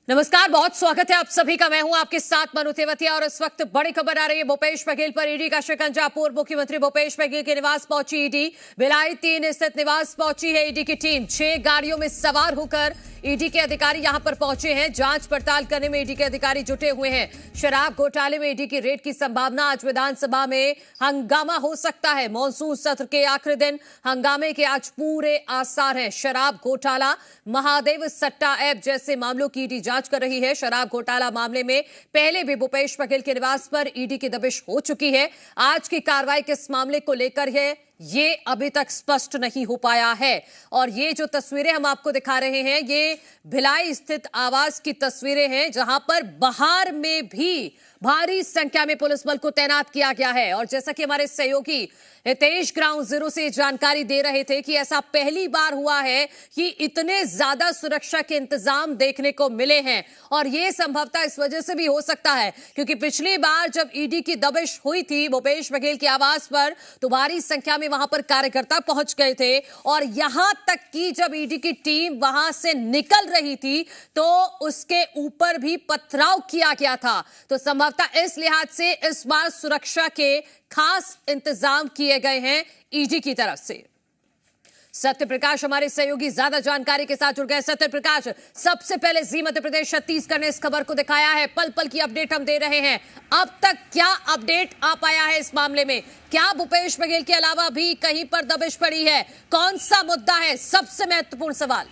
नमस्कार, बहुत स्वागत है आप सभी का। मैं हूं आपके साथ मनु तेवतिया और इस वक्त बड़ी खबर आ रही है भूपेश बघेल पर ईडी का शिकंजा। पूर्व मुख्यमंत्री भूपेश बघेल के निवास पहुंची ईडी। भिलाई 3 स्थित निवास पहुंची है ईडी की टीम। 6 गाड़ियों में सवार होकर ईडी के अधिकारी यहां पर पहुंचे हैं। जांच पड़ताल करने में ईडी के अधिकारी जुटे हुए हैं। शराब घोटाले में ईडी की रेड की संभावना। आज विधानसभा में हंगामा हो सकता है। मॉनसून सत्र के आखिरी दिन हंगामे के आज पूरे आसार हैं। शराब घोटाला, महादेव सट्टा ऐप जैसे मामलों की ईडी जांच कर रही है। शराब घोटाला मामले में पहले भी भूपेश बघेल के निवास पर ईडी की दबिश हो चुकी है। आज की कार्रवाई किस मामले को लेकर है, ये अभी तक स्पष्ट नहीं हो पाया है। और ये जो तस्वीरें हम आपको दिखा रहे हैं, ये भिलाई स्थित आवास की तस्वीरें हैं, जहां पर बाहर में भी भारी संख्या में पुलिस बल को तैनात किया गया है। और जैसा कि हमारे सहयोगी हितेश ग्राउंड जीरो से जानकारी दे रहे थे कि ऐसा पहली बार हुआ है कि इतने ज्यादा सुरक्षा के इंतजाम देखने को मिले हैं। और यह संभवतः इस वजह से भी हो सकता है क्योंकि पिछली बार जब ईडी की दबिश हुई थी भूपेश बघेल के आवास पर, तो भारी संख्या में वहां पर कार्यकर्ता पहुंच गए थे। और यहां तक कि जब ईडी की टीम वहां से निकल रही थी तो उसके ऊपर भी पथराव किया गया था। तो संभवतः इस लिहाज से इस बार सुरक्षा के खास इंतजाम किए गए हैं ईडी की तरफ से। सत्य प्रकाश हमारे सहयोगी ज्यादा जानकारी के साथ जुड़ गए। सत्य प्रकाश, सबसे पहले जी मध्य प्रदेश छत्तीसगढ़ ने इस खबर को दिखाया है। पल पल की अपडेट हम दे रहे हैं। अब तक क्या अपडेट आ पाया है इस मामले में? क्या भूपेश बघेल के अलावा भी कहीं पर दबिश पड़ी है? कौन सा मुद्दा है सबसे महत्वपूर्ण सवाल?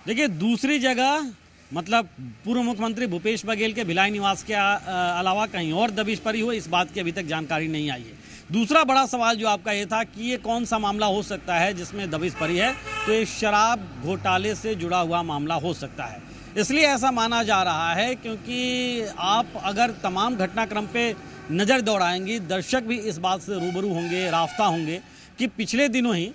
देखिए, दूसरी जगह मतलब पूर्व मुख्यमंत्री भूपेश बघेल के भिलाई निवास के अलावा कहीं और दबिश पड़ी हो, इस बात की अभी तक जानकारी नहीं आई है। दूसरा बड़ा सवाल जो आपका ये था कि ये कौन सा मामला हो सकता है जिसमें दबिश पड़ी है, तो ये शराब घोटाले से जुड़ा हुआ मामला हो सकता है। इसलिए ऐसा माना जा रहा है क्योंकि आप अगर तमाम घटनाक्रम पे नज़र दौड़ाएंगी, दर्शक भी इस बात से रूबरू होंगे, राफ्ता होंगे कि पिछले दिनों ही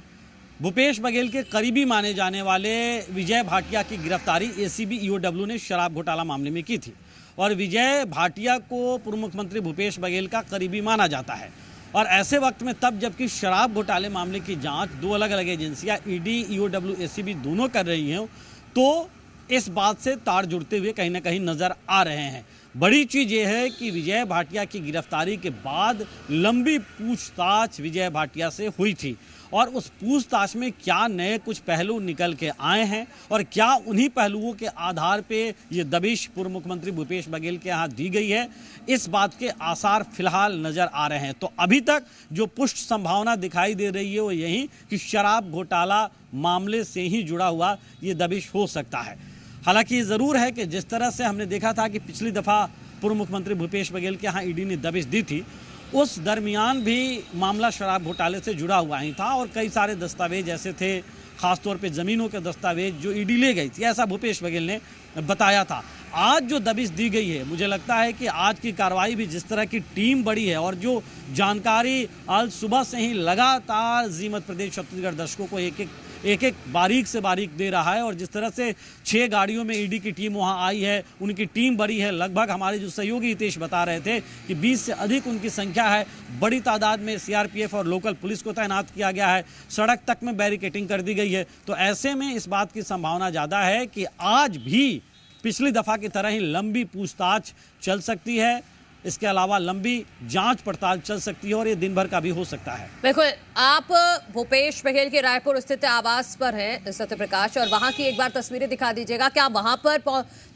भूपेश बघेल के करीबी माने जाने वाले विजय भाटिया की गिरफ्तारी एसीबी ईओडब्ल्यू ने शराब घोटाला मामले में की थी। और विजय भाटिया को पूर्व मुख्यमंत्री भूपेश बघेल का करीबी माना जाता है। और ऐसे वक्त में तब जबकि शराब घोटाले मामले की जांच 2 अलग अलग एजेंसियां ईडी, ईओडब्ल्यू, एसीबी दोनों कर रही हैं, तो इस बात से तार जुड़ते हुए कहीं ना कहीं नजर आ रहे हैं। बड़ी चीज़ ये है कि विजय भाटिया की गिरफ्तारी के बाद लंबी पूछताछ विजय भाटिया से हुई थी और उस पूछताछ में क्या नए कुछ पहलू निकल के आए हैं और क्या उन्हीं पहलुओं के आधार पे ये दबिश पूर्व मुख्यमंत्री भूपेश बघेल के यहाँ दी गई है, इस बात के आसार फिलहाल नजर आ रहे हैं। तो अभी तक जो पुष्ट संभावना दिखाई दे रही है वो यही कि शराब घोटाला मामले से ही जुड़ा हुआ ये दबिश हो सकता है। हालांकि ये ज़रूर है कि जिस तरह से हमने देखा था कि पिछली दफ़ा पूर्व मुख्यमंत्री भूपेश बघेल के यहाँ ईडी ने दबिश दी थी, उस दरमियान भी मामला शराब घोटाले से जुड़ा हुआ ही था और कई सारे दस्तावेज ऐसे थे, खासतौर पे ज़मीनों के दस्तावेज जो ईडी ले गई थी, ऐसा भूपेश बघेल ने बताया था। आज जो दबिश दी गई है, मुझे लगता है कि आज की कार्रवाई भी जिस तरह की टीम बड़ी है और जो जानकारी आज सुबह से ही लगातार जी मध्य प्रदेश छत्तीसगढ़ दर्शकों को एक एक बारीक से बारीक दे रहा है और जिस तरह से 6 गाड़ियों में ईडी की टीम वहां आई है, उनकी टीम बड़ी है। लगभग हमारे जो सहयोगी हितेश बता रहे थे कि 20 से अधिक उनकी संख्या है। बड़ी तादाद में सीआरपीएफ और लोकल पुलिस को तैनात किया गया है। सड़क तक में बैरिकेटिंग कर दी गई है। तो ऐसे में इस बात की संभावना ज़्यादा है कि आज भी पिछली दफ़ा की तरह ही लंबी पूछताछ चल सकती है। इसके अलावा लंबी जांच पड़ताल चल सकती है और ये दिन भर का भी हो सकता है। बिल्कुल, आप भूपेश बघेल के रायपुर स्थित आवास पर हैं सत्य प्रकाश, और वहां की एक बार तस्वीरें दिखा दीजिएगा। क्या वहां पर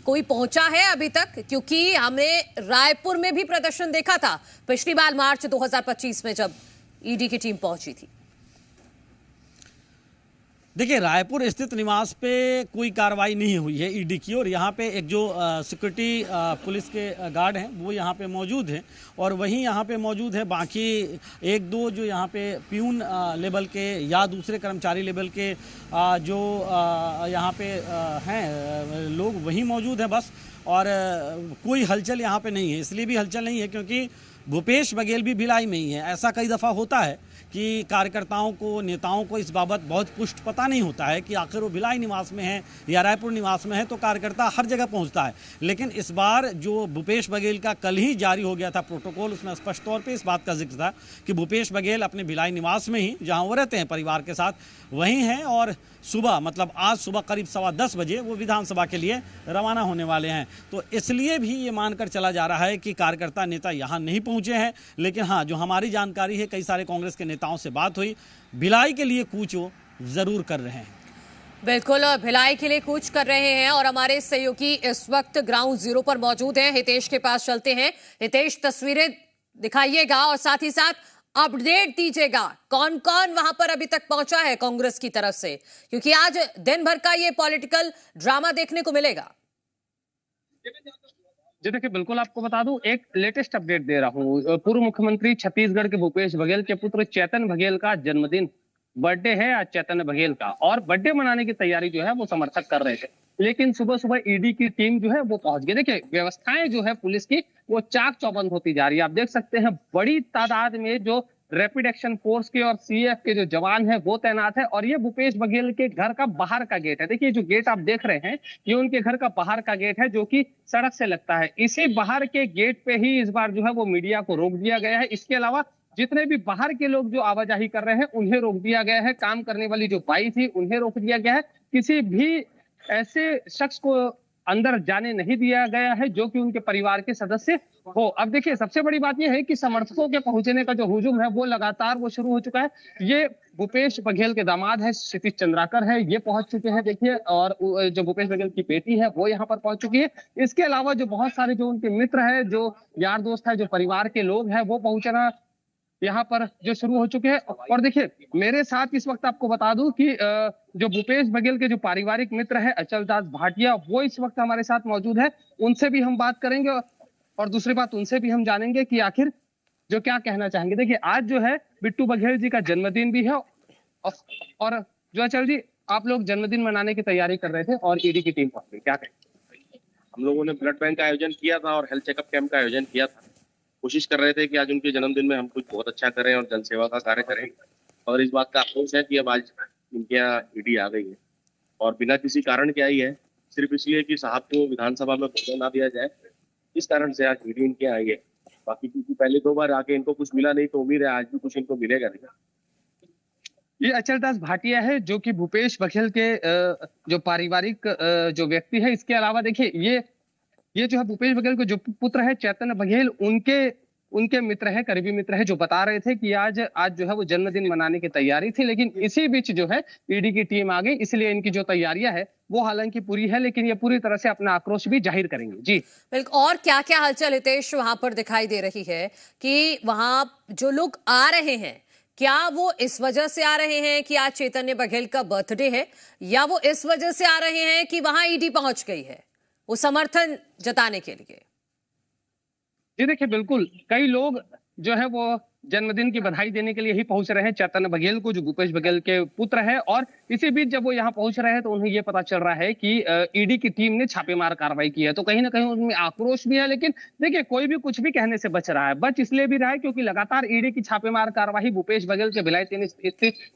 कोई पहुंचा है अभी तक? क्योंकि हमने रायपुर में भी प्रदर्शन देखा था पिछली बार मार्च 2025 में जब ईडी की टीम पहुंची थी। देखिए, रायपुर स्थित निवास पे कोई कार्रवाई नहीं हुई है ईडी की और यहाँ पे एक जो सिक्योरिटी पुलिस के गार्ड हैं वो यहाँ पे मौजूद हैं और वहीं यहाँ पे मौजूद है बाकी 1-2 जो यहाँ पे प्यून लेवल के या दूसरे कर्मचारी लेवल के जो यहाँ पे हैं लोग वहीं मौजूद हैं बस। और कोई हलचल यहाँ पे नहीं है। इसलिए भी हलचल नहीं है क्योंकि भूपेश बघेल भी भिलाई में ही है। ऐसा कई दफ़ा होता है कि कार्यकर्ताओं को, नेताओं को इस बाबत बहुत पुष्ट पता नहीं होता है कि आखिर वो भिलाई निवास में है या रायपुर निवास में है, तो कार्यकर्ता हर जगह पहुंचता है। लेकिन इस बार जो भूपेश बघेल का कल ही जारी हो गया था प्रोटोकॉल, उसमें स्पष्ट तौर पर इस बात का जिक्र था कि भूपेश बघेल अपने भिलाई निवास में ही, जहाँ वो रहते हैं परिवार के साथ, वहीं हैं और सुबह, मतलब आज सुबह करीब 10:15 बजे वो विधानसभा के लिए रवाना होने वाले हैं। तो इसलिए भी ये मानकर चला जा रहा है कि कार्यकर्ता, नेता यहाँ नहीं पहुंचे हैं। लेकिन हाँ, जो हमारी जानकारी है, कई सारे कांग्रेस के नेताओं से बात हुई, भिलाई के लिए कूच वो जरूर कर रहे हैं। बिल्कुल, भिलाई के लिए कूच कर रहे हैं और हमारे सहयोगी इस वक्त ग्राउंड जीरो पर मौजूद हैं। हितेश के पास चलते हैं। हितेश, तस्वीरें दिखाइएगा और साथ ही साथ अपडेट दीजिएगा, कौन कौन वहां पर अभी तक पहुंचा है कांग्रेस की तरफ से, क्योंकि आज दिन भर का ये पॉलिटिकल ड्रामा देखने को मिलेगा। जी देखिए, बिल्कुल आपको बता दूं, एक लेटेस्ट अपडेट दे रहा हूं। पूर्व मुख्यमंत्री छत्तीसगढ़ के भूपेश बघेल के पुत्र चेतन बघेल का जन्मदिन, बर्थडे है आज चेतन बघेल का, और बर्थडे मनाने की तैयारी जो है वो समर्थक कर रहे थे। लेकिन सुबह सुबह ईडी की टीम जो है वो पहुंच गई। देखिए, व्यवस्थाएं जो है पुलिस की वो चाक चौबंद होती जा रही है। आप देख सकते हैं बड़ी तादाद में जो रैपिड एक्शन फोर्स के और सीएफ के जो जवान हैं वो तैनात है। और ये भूपेश बघेल के घर का बाहर का गेट है। देखिए, जो गेट आप देख रहे हैं ये उनके घर का बाहर का गेट है, जो कि सड़क से लगता है। इसी बाहर के गेट पे ही इस बार जो है वो मीडिया को रोक दिया गया है। इसके अलावा जितने भी बाहर के लोग जो आवाजाही कर रहे हैं उन्हें रोक दिया गया है। काम करने वाली जो बाई थी उन्हें रोक दिया गया है। किसी भी ऐसे शख्स को अंदर जाने नहीं दिया गया है जो कि उनके परिवार के सदस्य हो। अब देखिए, सबसे बड़ी बात यह है कि समर्थकों के पहुंचने का जो हुजूम है वो लगातार वो शुरू हो चुका है। ये भूपेश बघेल के दामाद है, क्षितिज चंद्राकर है, ये पहुंच चुके हैं देखिए, और जो भूपेश बघेल की बेटी है वो यहाँ पर पहुंच चुकी है। इसके अलावा जो बहुत सारे जो उनके मित्र है, जो यार दोस्त है, जो परिवार के लोग हैं, वो पहुंचना यहाँ पर जो शुरू हो चुके हैं। और देखिए, मेरे साथ इस वक्त आपको बता दूं कि जो भूपेश बघेल के जो पारिवारिक मित्र है अचल दास भाटिया, वो इस वक्त हमारे साथ मौजूद है। उनसे भी हम बात करेंगे और दूसरी बात उनसे भी हम जानेंगे कि आखिर जो क्या कहना चाहेंगे। देखिए, आज जो है बिट्टू बघेल जी का जन्मदिन भी है, और जो अचल जी, आप लोग जन्मदिन मनाने की तैयारी कर रहे थे और ईडी की टीम पहुंच गई, क्या कहें? हम लोगों ने ब्लड बैंक का आयोजन किया था और हेल्थ चेकअप कैंप का आयोजन किया था। कोशिश कर रहे थे कि आज उनके जन्मदिन में हम कुछ बहुत अच्छा करें और जन सेवा का कार्य करें, और इस बात का अफसोस है कि अब आज इनके यहाँ ईडी आ गई है और बिना किसी कारण के आई है, सिर्फ इसलिए कि साहब को विधानसभा में भोजन ना दिया जाए, इस कारण से आज ईडी इनके आई है। बाकी क्योंकि पहले 2 बार आके इनको कुछ मिला नहीं, तो उम्मीद है आज भी कुछ इनको मिलेगा नहीं। ये अचल दास भाटिया है जो कि भूपेश बघेल के जो पारिवारिक जो व्यक्ति है। इसके अलावा देखिए, ये जो है भूपेश बघेल के जो पुत्र है चेतन बघेल, उनके मित्र है, करीबी मित्र है, जो बता रहे थे कि आज जो है वो जन्मदिन मनाने की तैयारी थी। लेकिन इसी बीच जो है ईडी की टीम आ गई, इसलिए इनकी जो तैयारियां है वो हालांकि पूरी है, लेकिन ये पूरी तरह से अपना आक्रोश भी जाहिर करेंगे। जी बिल्कुल। और क्या क्या हलचल हितेश वहां पर दिखाई दे रही है कि वहां जो लोग आ रहे हैं, क्या वो इस वजह से आ रहे हैं कि आज चैतन्य बघेल का बर्थडे है, या वो इस वजह से आ रहे हैं कि वहां ईडी पहुंच गई है वो समर्थन जताने के लिए? जी देखिए, बिल्कुल कई लोग जो है वो जन्मदिन की बधाई देने के लिए ही पहुंच रहे हैं चेतन बघेल को, जो भूपेश बघेल के पुत्र है। और इसी बीच जब वो यहाँ पहुंच रहे हैं तो उन्हें ये पता चल रहा है कि ईडी की टीम ने छापेमार कार्रवाई की है। तो कहीं ना कहीं उनमें आक्रोश भी है। लेकिन देखिए, कोई भी कुछ भी कहने से बच रहा है, बच इसलिए भी रहा है क्योंकि लगातार ईडी की छापेमार कार्रवाई भूपेश बघेल के भिलाई 3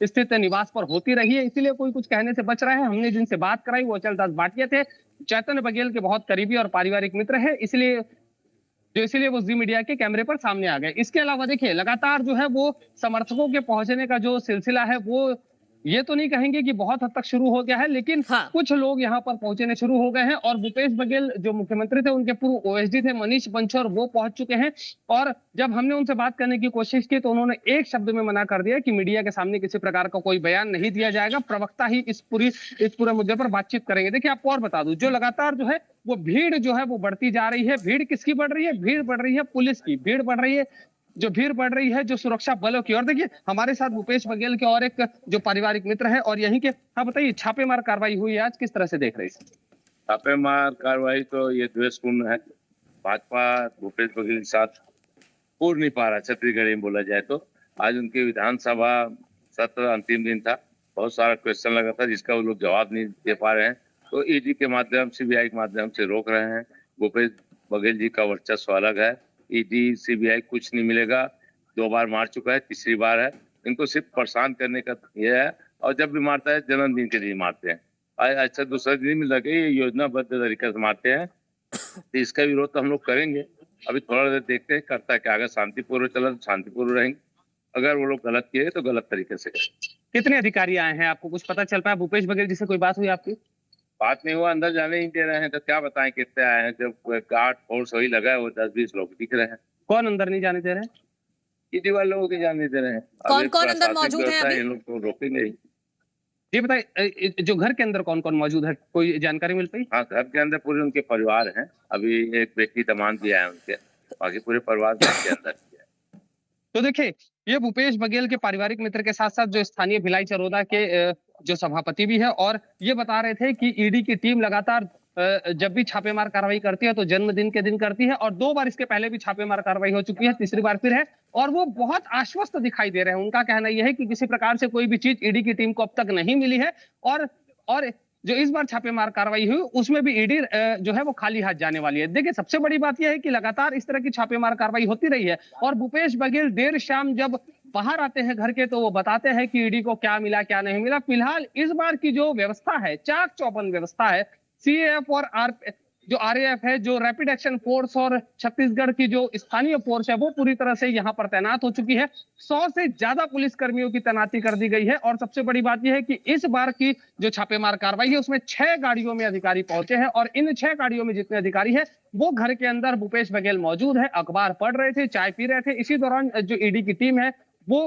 स्थित निवास पर होती रही है, इसीलिए कोई कुछ कहने से बच रहा है। हमने जिनसे बात कराई वो अचल दास भाटिया थे, चेतन बघेल के बहुत करीबी और पारिवारिक मित्र है, इसीलिए वो जी मीडिया के कैमरे पर सामने आ गए। इसके अलावा देखिए, लगातार जो है वो समर्थकों के पहुंचने का जो सिलसिला है वो ये तो नहीं कहेंगे कि बहुत हद तक शुरू हो गया है, लेकिन हाँ। कुछ लोग यहाँ पर पहुंचने शुरू हो गए हैं। और भूपेश बघेल जो मुख्यमंत्री थे, उनके पूर्व ओएसडी थे मनीष बंछोर, वो पहुंच चुके हैं। और जब हमने उनसे बात करने की कोशिश की तो उन्होंने एक शब्द में मना कर दिया कि मीडिया के सामने किसी प्रकार का कोई बयान नहीं दिया जाएगा, प्रवक्ता ही इस पूरे मुद्दे पर बातचीत करेंगे। देखिए, आपको और बता दूं, जो लगातार जो है वो भीड़ जो है वो बढ़ती जा रही है। भीड़ किसकी बढ़ रही है? भीड़ बढ़ रही है पुलिस की, भीड़ बढ़ रही है, जो भीड़ बढ़ रही है जो सुरक्षा बलों की। और देखिए, हमारे साथ भूपेश बघेल के और एक जो पारिवारिक मित्र है और यहीं के, हाँ बताइए, छापेमार कार्रवाई हुई आज, किस तरह से देख रहे हैं? छापेमार कार्रवाई तो ये द्वेषपूर्ण है। भाजपा भूपेश बघेल के साथ पूर नहीं पा रहा, छत्तीसगढ़ी में बोला जाए तो। आज उनके विधानसभा सत्र अंतिम दिन था, बहुत सारा क्वेश्चन लगा था जिसका वो लोग जवाब नहीं दे पा रहे हैं, तो ईडी के माध्यम, सीबीआई के माध्यम से रोक रहे हैं। भूपेश बघेल जी का वर्चस्व अलग है, ईडी सीबीआई कुछ नहीं मिलेगा। 2 बार मार चुका है, तीसरी बार है, इनको सिर्फ परेशान करने का ये है। और जब भी मारता है जन्मदिन के दिन मारते हैं, अच्छा दूसरा दिन मिल के ये योजनाबद्ध तरीके से मारते हैं। तो इसका विरोध तो हम लोग करेंगे। अभी थोड़ा देर देखते हैं करता है क्या। अगर शांतिपूर्व चला तो शांतिपूर्व रहेंगे, अगर वो लोग गलत किए तो गलत तरीके से। कितने अधिकारी आए हैं, आपको कुछ पता चल पाया? भूपेश बघेल जी से कोई बात हुई आपकी? बात नहीं हुआ, अंदर जाने ही दे रहे हैं तो क्या बताएं कितने आए हैं। जब गार्ड फोर्स वही लगा है वो 10-20 लोग दिख रहे हैं। कौन अंदर नहीं जाने दे रहे हैं? किसी वाले लोगों के जाने दे रहे हैं। कौन कौन अंदर मौजूद है अभी? इन लोग को रोकेंगे ही। ये बताइए, जो घर के अंदर कौन कौन मौजूद है, कोई जानकारी मिल पाई? हाँ, घर के अंदर पूरे उनके परिवार हैं। अभी एक बेटी दमाद भी आए उनके, बाकी पूरे परिवार घर के अंदर ही है। तो देखिए, ये भूपेश बघेल के पारिवारिक मित्र के साथ साथ जो स्थानीय भिलाई चरोदा के जो सभापति भी है, और ये बता रहे थे कि ईडी की टीम लगातार जब भी छापेमार कार्रवाई करती है तो जन्मदिन के दिन करती है, और 2 बार इसके पहले भी छापेमार कार्रवाई हो चुकी है, तीसरी बार फिर है, और वो बहुत आश्वस्त दिखाई दे रहे हैं। उनका कहना यह है कि किसी प्रकार से कोई भी चीज ईडी की टीम को अब तक नहीं मिली है, और जो इस बार छापेमार कार्रवाई हुई उसमें भी ईडी जो है वो खाली हाथ जाने वाली है। देखिए, सबसे बड़ी बात यह है कि लगातार इस तरह की छापेमार कार्रवाई होती रही है, और भूपेश बघेल देर शाम जब बाहर आते हैं घर के तो वो बताते हैं कि ईडी को क्या मिला क्या नहीं मिला। फिलहाल इस बार की जो व्यवस्था है, चाक चौबंद व्यवस्था है, सीएएफ और जो आरएएफ है, जो रैपिड एक्शन फोर्स, और छत्तीसगढ़ की जो स्थानीय फोर्स है वो पूरी तरह से यहाँ पर तैनात हो चुकी है। 100 से ज्यादा पुलिस कर्मियों की तैनाती कर दी गई है, और सबसे बड़ी बात यह है कि इस बार की जो छापेमार कार्रवाई है उसमें 6 गाड़ियों में अधिकारी पहुंचे हैं, और इन 6 गाड़ियों में जितने अधिकारी है वो घर के अंदर भूपेश बघेल मौजूद है, अखबार पढ़ रहे थे, चाय पी रहे थे। इसी दौरान जो ईडी की टीम है वो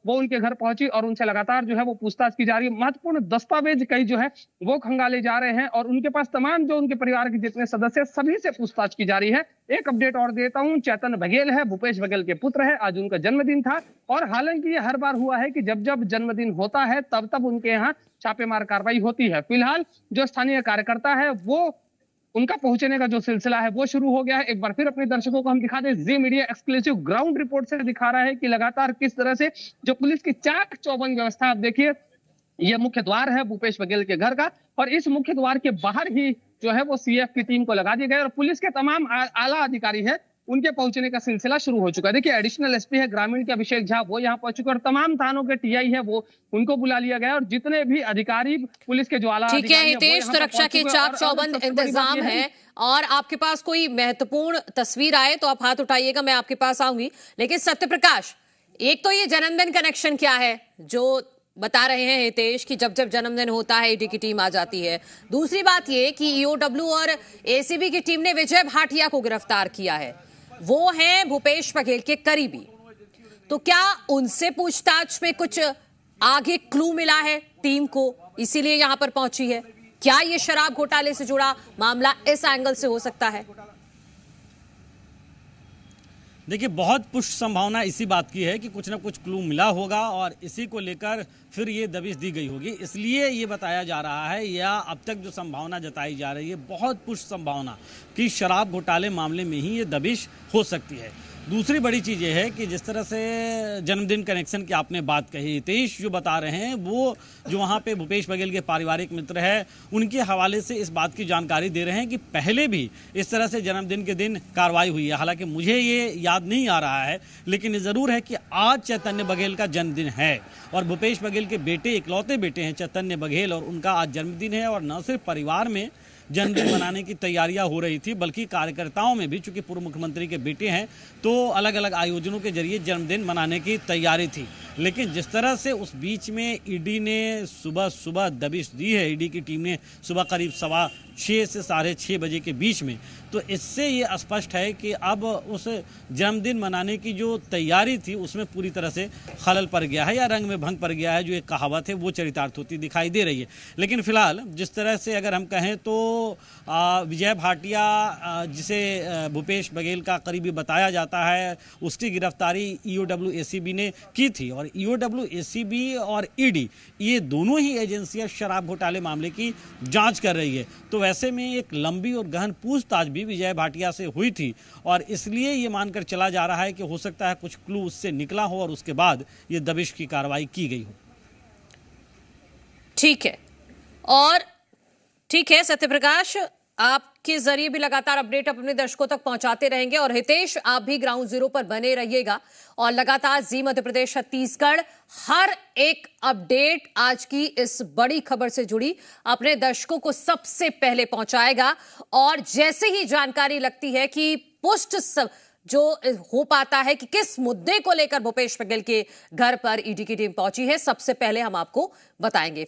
उनके घर पहुंची, और उनसे लगातार जो है वो पूछताछ की जा रही है। महत्वपूर्ण दस्तावेज कई जो है वो खंगाले जा रहे हैं, और उनके पास तमाम जो उनके परिवार के जितने सदस्य सभी से पूछताछ की जा रही है। एक अपडेट और देता हूं, चेतन बघेल है, भूपेश बघेल के पुत्र है, आज उनका जन्मदिन था, और हालांकि ये हर बार हुआ है कि जब जब जन्मदिन होता है तब तब उनके यहाँ छापेमार कार्रवाई होती है। फिलहाल जो स्थानीय कार्यकर्ता है वो उनका पहुंचने का जो सिलसिला है वो शुरू हो गया है। एक बार फिर अपने दर्शकों को हम दिखा दें, जी मीडिया एक्सक्लूसिव ग्राउंड रिपोर्ट से दिखा रहा है कि लगातार किस तरह से जो पुलिस की चाक चौबंद व्यवस्था, आप देखिए, यह मुख्य द्वार है भूपेश बघेल के घर का, और इस मुख्य द्वार के बाहर ही जो है वो सीएफ की टीम को लगा दिया गया, और पुलिस के तमाम आला अधिकारी है उनके पहुंचने का सिलसिला शुरू हो चुका है। देखिए, एडिशनल एसपी है ग्रामीण के अभिषेक झा, वो यहाँ पहुंच चुके, और तमाम थानों के टीआई है वो उनको बुला लिया गया, और जितने भी अधिकारी पुलिस के जो आला ठीक है हितेश, सुरक्षा के चाक चौबंद इंतजाम है, और आपके पास कोई महत्वपूर्ण तस्वीर आए तो आप हाथ उठाइएगा, मैं आपके पास आऊंगी। लेकिन सत्यप्रकाश, एक तो ये जन्मदिन कनेक्शन क्या है जो बता रहे हैं हितेश कि जब जब जन्मदिन होता है ईडी की टीम आ जाती है। दूसरी बात ये कि ईओडब्ल्यू और एसीबी की टीम ने विजय भाटिया को गिरफ्तार किया है, वो हैं भूपेश बघेल के करीबी, तो क्या उनसे पूछताछ में कुछ आगे क्लू मिला है टीम को, इसीलिए यहां पर पहुंची है? क्या ये शराब घोटाले से जुड़ा मामला इस एंगल से हो सकता है? देखिए, बहुत पुष्ट संभावना इसी बात की है कि कुछ ना कुछ क्लू मिला होगा, और इसी को लेकर फिर ये दबिश दी गई होगी, इसलिए ये बताया जा रहा है, या अब तक जो संभावना जताई जा रही है, बहुत पुष्ट संभावना कि शराब घोटाले मामले में ही ये दबिश हो सकती है। दूसरी बड़ी चीज़ ये है कि जिस तरह से जन्मदिन कनेक्शन की आपने बात कही, हितेश जो बता रहे हैं वो जो वहाँ पे भूपेश बघेल के पारिवारिक मित्र है उनके हवाले से इस बात की जानकारी दे रहे हैं कि पहले भी इस तरह से जन्मदिन के दिन कार्रवाई हुई है। हालांकि मुझे ये याद नहीं आ रहा है, लेकिन ये ज़रूर है कि आज चैतन्य बघेल का जन्मदिन है, और भूपेश बघेल के बेटे, इकलौते बेटे हैं चैतन्य बघेल, और उनका आज जन्मदिन है। और न सिर्फ परिवार में जन्मदिन मनाने की तैयारियां हो रही थी, बल्कि कार्यकर्ताओं में भी, चूंकि पूर्व मुख्यमंत्री के बेटे हैं तो अलग अलग आयोजनों के जरिए जन्मदिन मनाने की तैयारी थी। लेकिन जिस तरह से उस बीच में ईडी ने सुबह दबिश दी है, ईडी की टीम ने सुबह करीब 6:15 से 6:30 बजे के बीच में, तो इससे ये स्पष्ट है कि अब उस जन्मदिन मनाने की जो तैयारी थी उसमें पूरी तरह से खलल पड़ गया है, या रंग में भंग पड़ गया है, जो एक कहावत है वो चरितार्थ होती दिखाई दे रही है। लेकिन फिलहाल जिस तरह से अगर हम कहें तो विजय भाटिया, जिसे भूपेश बघेल का करीबी बताया जाता है, उसकी गिरफ्तारी ईओडब्ल्यू एसीबी ने की थी, और ईओडब्ल्यू एसीबी और ईडी ये दोनों ही एजेंसियां शराब घोटाले मामले की जांच कर रही है। तो वैसे में एक लंबी और गहन पूछताछ भी विजय भाटिया से हुई थी, और इसलिए ये मानकर चला जा रहा है कि हो सकता है कुछ क्लू उससे निकला हो और उसके बाद ये दबिश की कार्रवाई की गई हो। ठीक है, और ठीक है सत्यप्रकाश, आपके जरिए भी लगातार अपडेट अपने दर्शकों तक पहुंचाते रहेंगे। और हितेश, आप भी ग्राउंड जीरो पर बने रहिएगा और लगातार जी मध्य प्रदेश छत्तीसगढ़ हर एक अपडेट आज की इस बड़ी खबर से जुड़ी अपने दर्शकों को सबसे पहले पहुंचाएगा। और जैसे ही जानकारी लगती है कि पुष्ट जो हो पाता है कि किस मुद्दे को लेकर भूपेश बघेल के घर पर ईडी की टीम पहुंची है, सबसे पहले हम आपको बताएंगे।